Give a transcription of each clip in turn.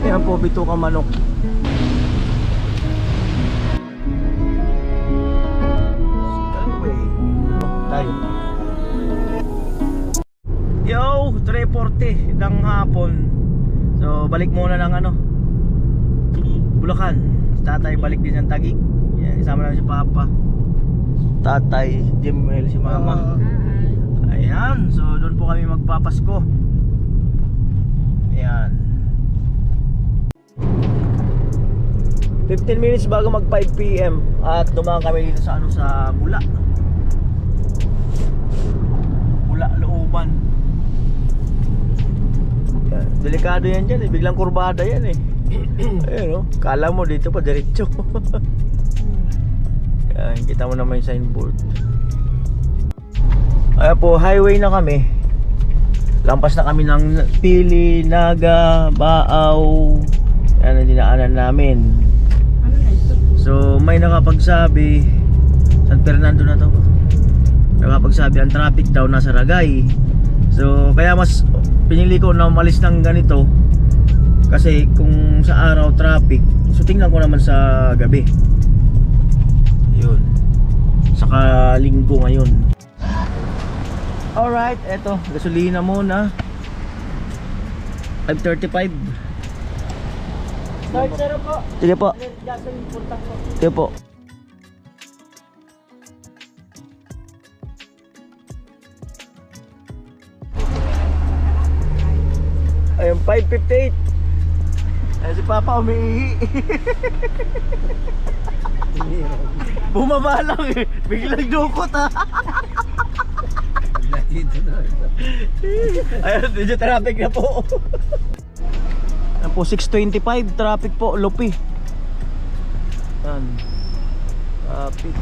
Ayan po, bituka manok. Skyway. Tayo. Yo, 3:40 ng hapon. So, balik muna ng Bulacan. Tatay balik din ng Taguig. Yan, isama namin si Papa. Tatay, Jimel, si Mama. Ayan, so doon po kami magpapasko. Ayan. 15 minutes bago mag 5 PM at dumaan kami dito sa sa Bula. Bula, Looban. Yan. Delikado yan dyan biglang kurbada yan Ayun kala mo dito pa diretso. Yan, kita mo naman yung signboard. Ayan po, highway na kami. Lampas na kami ng Pili, Naga, Baaw. Yan ang dinaanan namin. So may nakapagsabi, San Fernando na to, nakapagsabi ang traffic daw nasa Ragay. So kaya mas pinili ko na umalis ng ganito, kasi kung sa araw traffic, so tingnan ko naman sa gabi. Yun, saka linggo ngayon. Alright, eto, gasolina muna. 5:35. Start zero po. Sige po. Sige po. Ayun, 5:58. Si Papa umiihi. Bumaba lang biglang dukot Ayun, medyo traffic na po. Ayan po, 6:25 traffic po, Lupi. Ayan, traffic.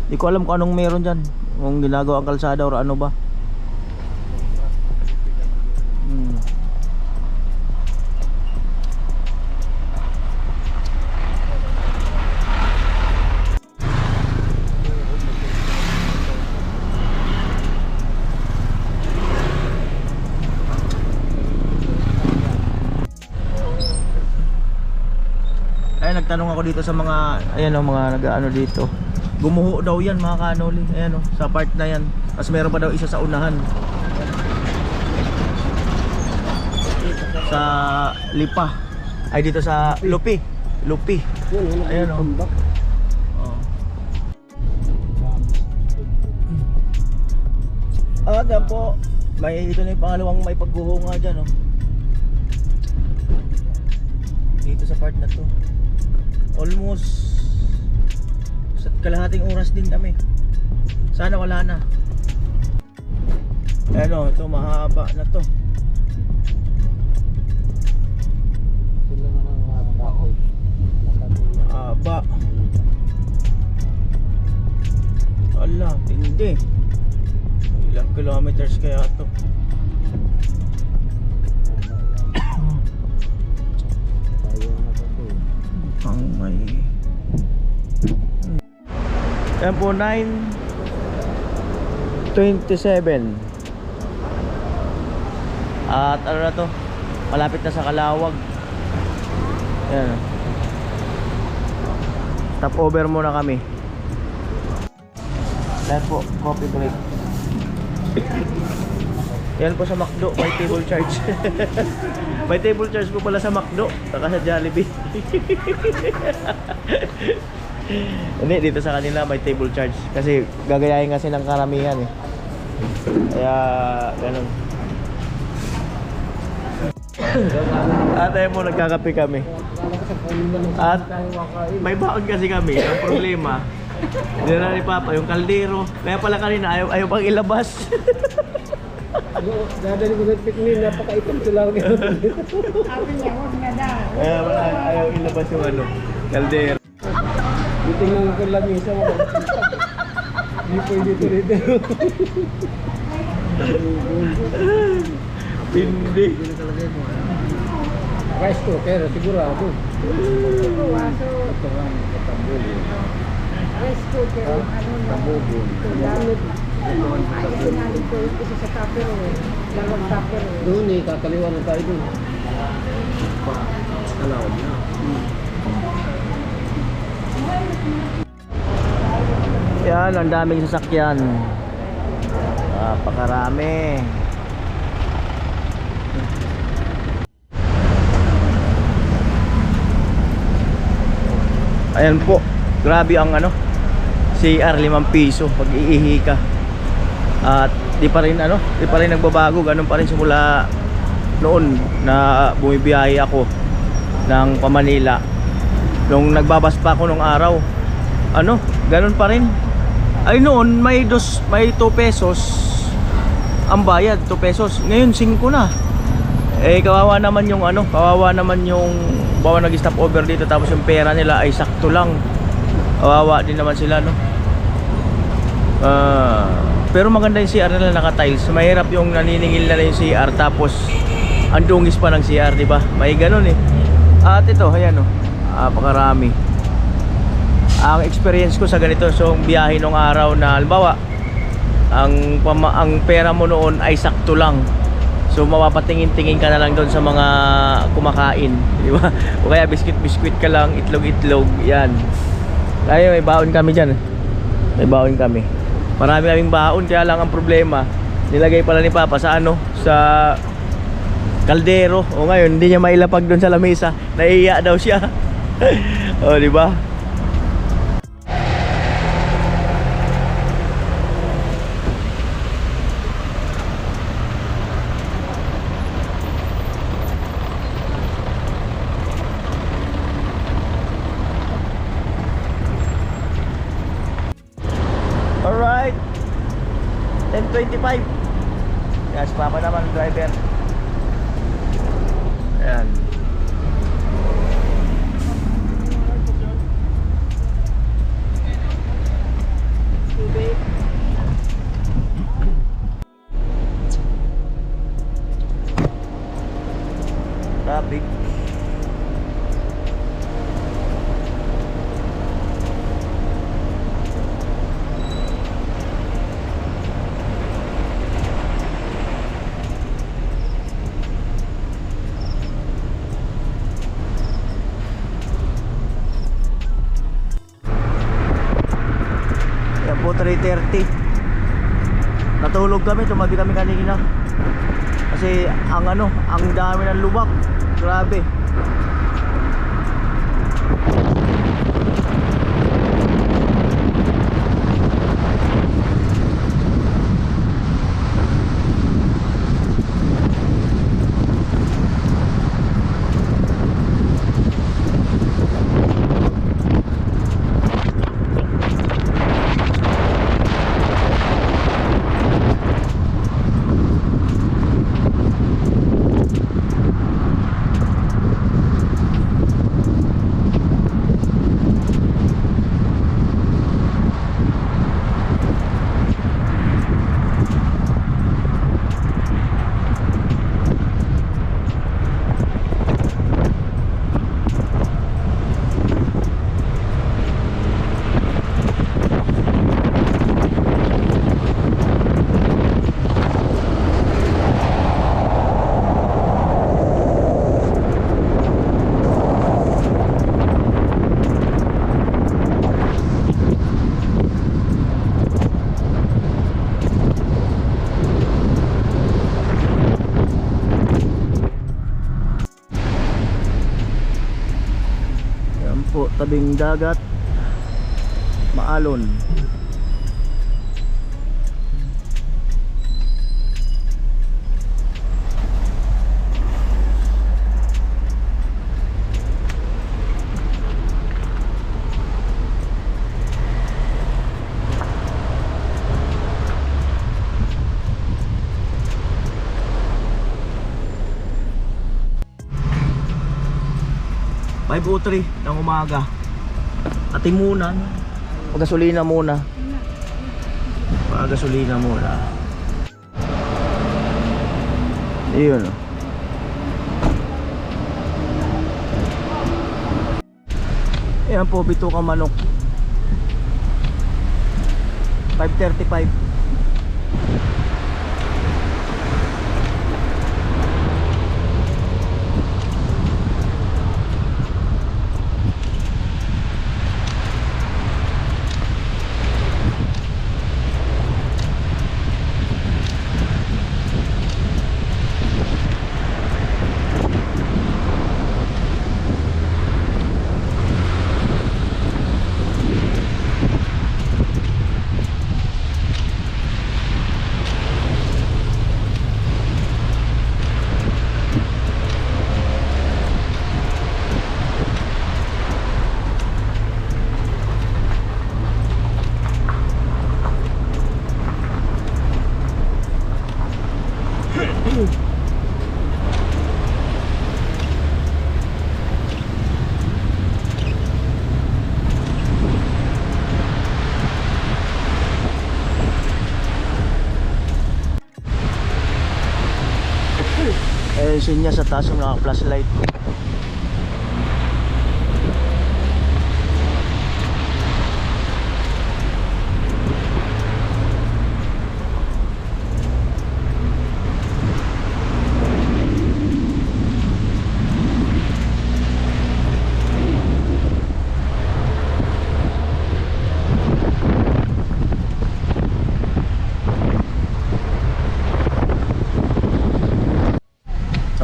Di ko alam kung anong meron dyan, kung ginagawa ang kalsada or ano ba. Nagtanong ako dito sa mga mga nag-ano dito. Gumuho daw yan mga kanoli. Ayan sa part na yan. Mas meron pa daw isa sa unahan. Sa Lipa. Ay dito sa Lupi. Lupi. Ayan yan po. Ito na yung pangalawang may pagguho nga dyan dito sa part na to. Almost sa kalahating oras din kami. Sana wala na. Ito mahaba na to. Haba. Ala, hindi. Ilang kilometers kaya to? Yan po, 9:27. At ano na to, malapit na sa Calawag. Yan. Stop over muna kami. Yan po, coffee break. Yan po sa McDo, may table charge. May table charge po pala sa McDo, saka sa Jollibee. Hindi, dito sa kanila may table charge. Kasi gagayahin kasi ng karamihan Kaya ganun. At ayun mo, nagkakape kami. At may baon kasi kami. Ang problema, hindi na ni Papa yung kaldero. Kaya pala kanina ayaw pang ilabas. Dadali ko ng picnic, napakaitim ito lang. Sabi niya, huwag na daw. Ayaw ilabas yung kaldero. Tingnan ko lang isa mo. Hindi pwede ito rito. Hindi. Rice cooker, sigurado. Sigurado. Rice cooker, ano na. Ay, sinali ko isa sa tupperware. Dalawang supper. Doon eh, kakaliwa na tayo doon. Kalawag na. Yan, ang daming sasakyan. Napakarami. Ayan po, grabe ang ano, CR 5 piso pag iihi ka. At di pa rin nagbabago, ganun pa rin simula noon na bumibiyahe ako ng Manila. Nung nagbabas pa ako nung araw, ano, ganun pa rin. Ay noon may 2 pesos ang bayad, 2 pesos. Ngayon 5 na. Eh kawawa naman yung bawa nag-stop over dito tapos yung pera nila ay sakto lang. Kawawa din naman sila, no. Pero maganda yung CR nila, naka-tiles. Mahirap yung naniningil na yung CR tapos ang dungis pa ng CR, di ba? May ganun eh. At ito, ayan oh. Napakarami. Ang experience ko sa ganito, so biyahe nung araw na halimbawa ang pera mo noon ay sakto lang. So mapapatingin-tingin ka na lang doon sa mga kumakain, di ba? O kaya biskwit ka lang, itlog, yan. Kaya may baon kami diyan. May baon kami. Marami kaming baon, kaya lang ang problema, nilagay pala ni Papa sa sa kaldero. O ngayon hindi niya mailapag doon sa lamesa. Naiiya daw siya. O di ba? Alright, 10:25. Yes, Papa naman driver. Ayan. Traffic. Yan po, 3:30. Natulog kami, tumabi kami kanina. Kasi ang dami ng lubak. Grabe. Po, tabing dagat, maalon. ng umaga. Ating muna, pagasolina muna. Pagasolina muna. Iyon. Ayan po, bituka manok. 5.35. Ayun siya sa taas ng mga flashlight.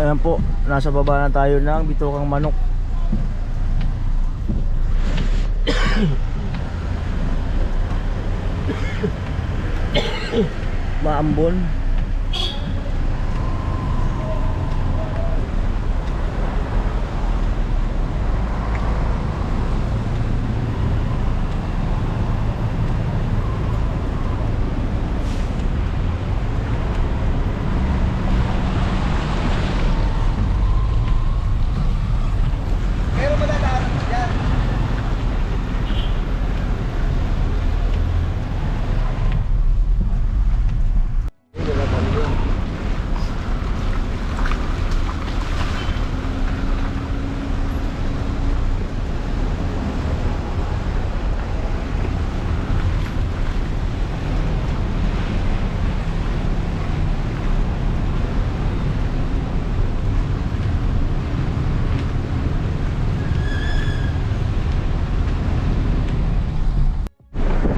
Ayan po, nasa baba na tayo ng Bitokang Manok. Maambon.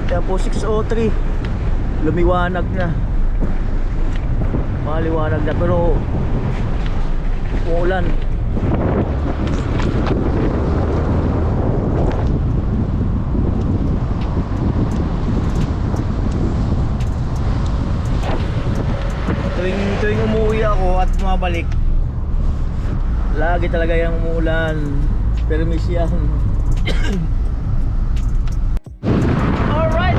Kaya po 6:03, lumiwanag na. Maliwanag na pero uulan. Tuwing umuwi ako at bumabalik, lagi talaga yung umuulan. Permis yan. Alright.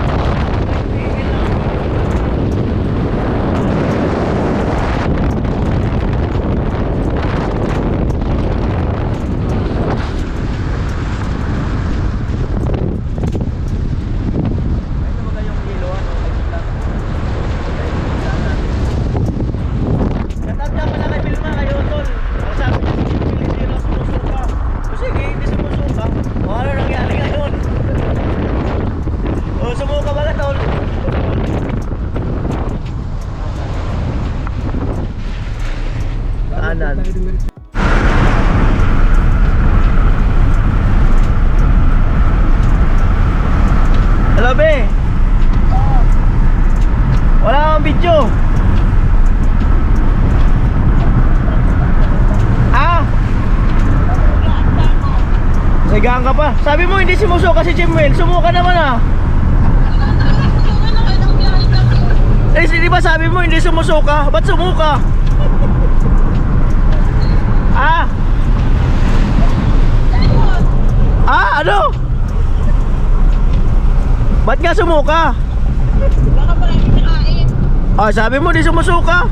Hello, be. Wala kang video. Ah? Sigaan ka pa. Sabi mo hindi sumusuka si Jimwell. Sumuka naman ah. Eh, di ba sabi mo hindi sumusuka? Ba't sumuka? Ah? Ah, ano? Ba't nga sumuka? Baka pala hindi nakain. Ah, sabi mo di sumusuka?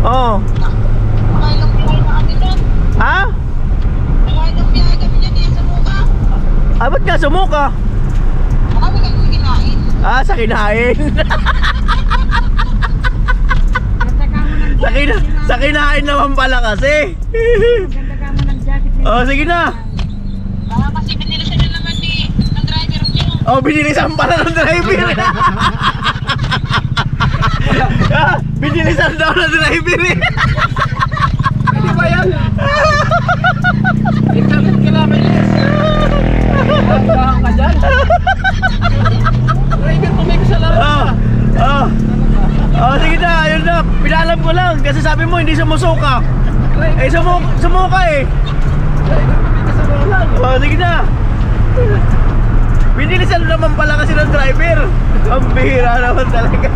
Oo. Nakailang biyahe na kami doon. Ha? Nakailang biyahe kami dyan eh, sa muka. Ah, ba't nga sumuka? Baka may kami kinain. Ah, sa kinain. Sa kinain naman pala kasi. Ganda ka mo ng jacket niya. Oh, sige na. Baka kasi binilisan na naman ng driver niyo. Oh, binilisan pala ng driver. Ah, binilisan daw ng driver. Hindi ba yan? Internet ka namin yes. Dahan ka dyan. Driver mo may kasalanan Oh, ka. oh. Oh, sige na, ayun na. Pinalam ko lang kasi sabi mo hindi sumusuka. Eh, sumuka eh. Driver mo may kasalanan. Oh, sige na. Binilisan naman pala kasi ng driver. Ang bihira naman talaga.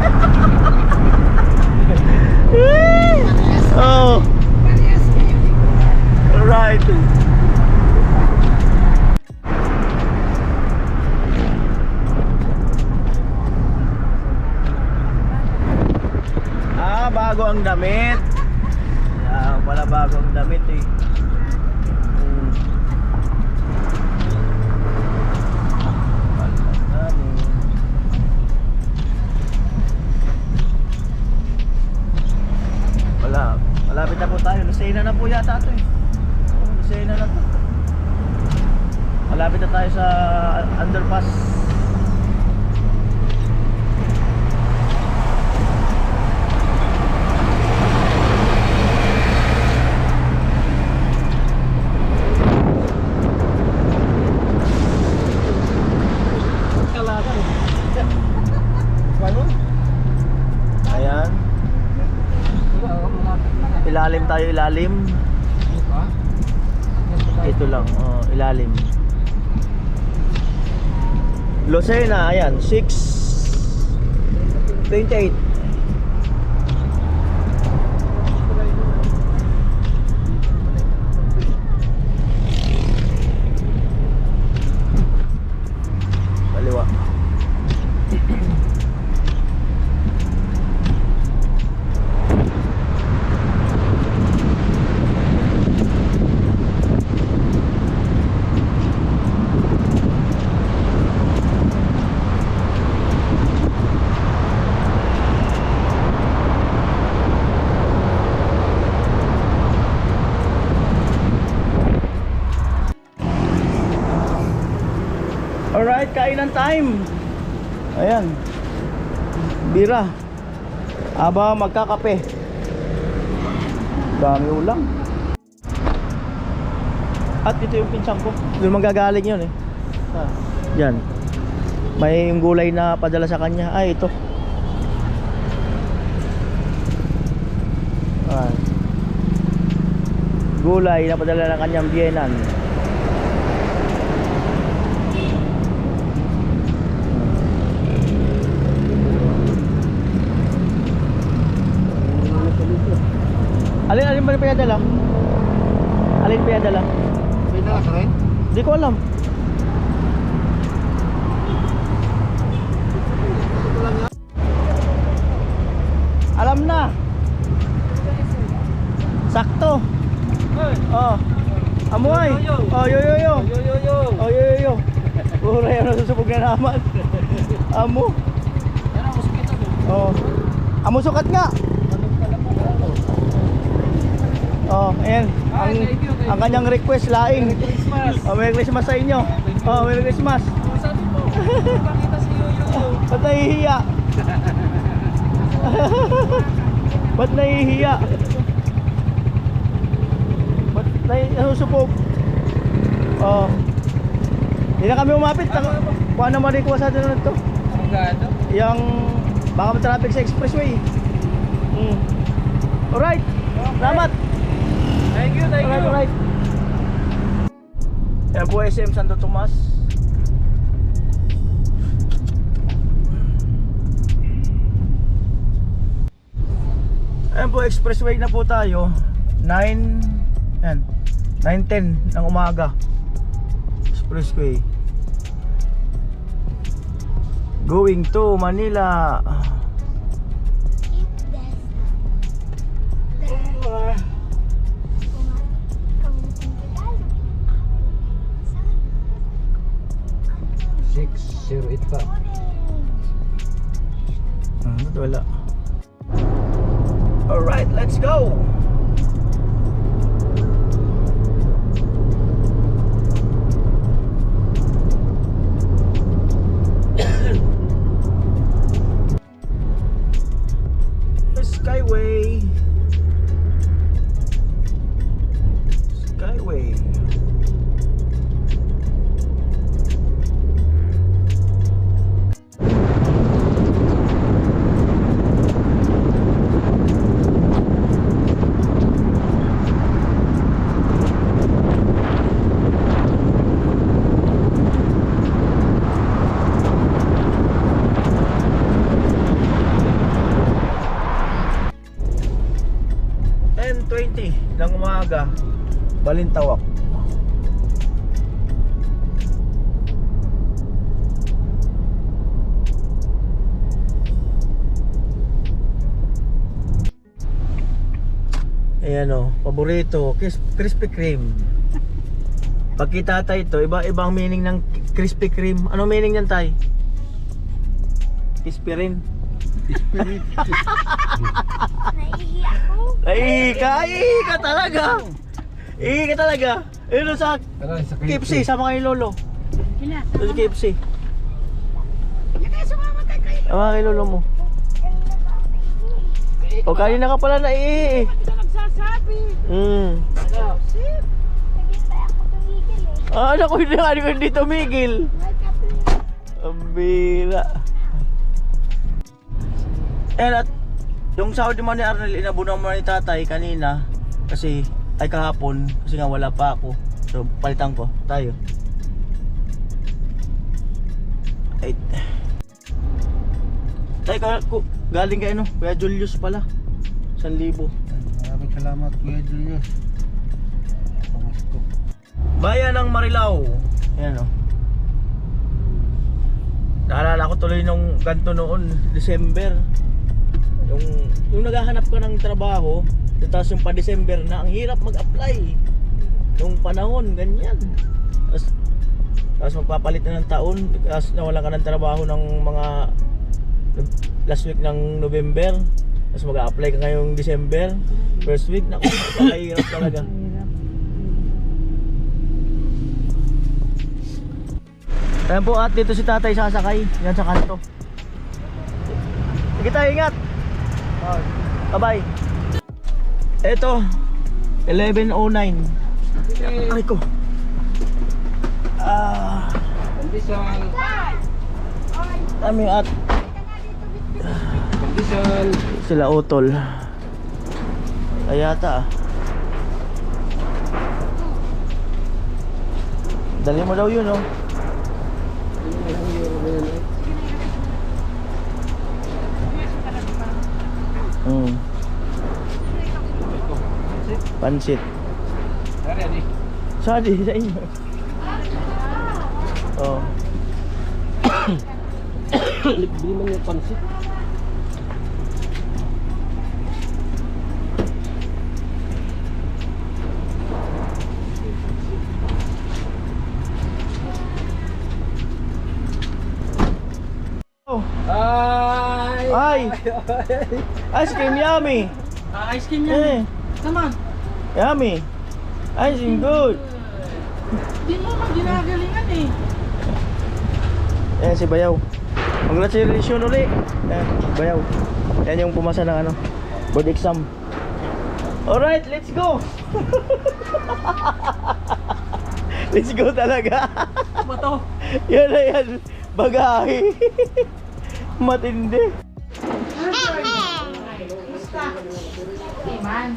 Oh. Alright. Bago ang damit. Wala bago ang damit eh. Wala. Malapit na po tayo. Lucena na po yata ito eh. Lucena na to. Malapit na tayo sa underpass. Ayan. Ilalim tayo, ilalim. Ito lang, ilalim. Lucena, ayan, 6:28. Kaliwa. Alright, kainan time. Ayan. Bira. Aba, magkakape. Dami ulam. At ito yung pinsan ko. Doon manggagaling yun eh. Yan. May yung gulay na padala sa kanya. Ay, ito. Ayan. Gulay na padala ng kanyang biyenan. Alin ba yung pinadala? Alin pinadala? Pinadala ka rin? Hindi ko alam. Alam na. Sakto. Oh. Amoy. Oh, yo. Oh, yo. Puro yan nasusubog na naman. Amo. Yan ang mosquito mo. Oh. Amo sukat nga. Oh, ayan. Ang kanyang request laing. Oh, Merry Christmas sa inyo. Oh, Merry Christmas. Sabi mo, pakita si Yoyo. Ba't nahihiya? Ba't nahihiya? Ba't nasusubog? Oh. Hindi na kami umapit. Kuha naman rin kuha sa atin na ito. Ang gado. Yung baka traffic sa expressway. Alright. Salamat. Thank you. Alright. Yan po SM Santo Tomas. Ayan po, expressway na po tayo. 9:10 ng umaga. Expressway going to Manila. pa. Wala. Alright, let's go. Skyway. Skyway. Ng umaga, Balintawak. Ayan o, paborito, Krispy Kreme. Pag kita tay ito, iba-ibang meaning ng Krispy Kreme. Ano meaning niyan tay? Ispirin. Naiihi ako. Ihi ka talaga. Ihi ka talaga. Ayun sa KFC, sama kayo lolo. Sila, Doon sa KFC. kaya sumama tayo kayo. Sama kay lolo mo. O kanina ka pala naiihi. Hindi ka nagsasabi. Sip. Ah, naku, hindi tumigil. Ang bila. At yung sahod naman ni Arnel, inabunan mo ni tatay kanina kasi ay kahapon kasi nga wala pa ako. So palitan ko tayo. Ay. Tay, galing kayo no? Kuya Julius pala. 1,000. Maraming salamat Kuya Julius. Pamasko. Bayan ng Marilao. Ayan o. Naalala ko tuloy nung ganito noon, December. Yung naghahanap ka ng trabaho, tapos yung pa-December na, ang hirap mag-apply. Yung panahon, ganyan. Tapos magpapalit na ng taon, tapos nawalan ka ng trabaho ng mga last week ng November. Tapos mag-apply ka ngayong December. First week, naku, napakahirap talaga. Ayan po, at dito si tatay sasakay. Yan sa kanto. Sige tayo, ingat. Bye-bye. Ito 11:09. Ay ko. Kondisyon. Kami at Kondisyon. sila utol. Ayata. Dali mo daw yun, oh. Pansit. Sadi sa inyo. Oh. Bili man yung pansit. Oh. Ay! Ice cream yummy. Ice cream Eh, Naman. yummy. Ice cream good. Di mo man ginagalingan eh. Ayan si Bayaw. Congratulations ulit. Ayan, Bayaw. Yan yung pumasa ng ano, board exam. Alright, let's go. Let's go talaga. Ano to? Yan na yan. Bagahe. Matindi. Man.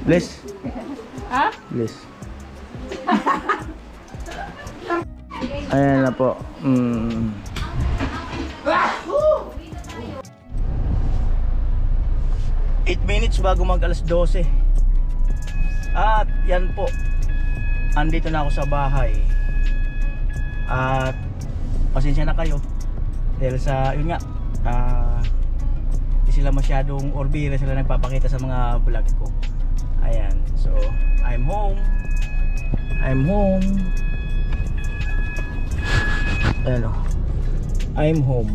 Bless. Ha? Bless. Ayan na po. 8 minutes bago mag alas 12. At yan po, andito na ako sa bahay. At pasensya na kayo dahil sa, yun nga, hindi sila masyadong orbira sila nagpapakita sa mga vlog ko. Ayan, so I'm home. Ayan o, I'm home.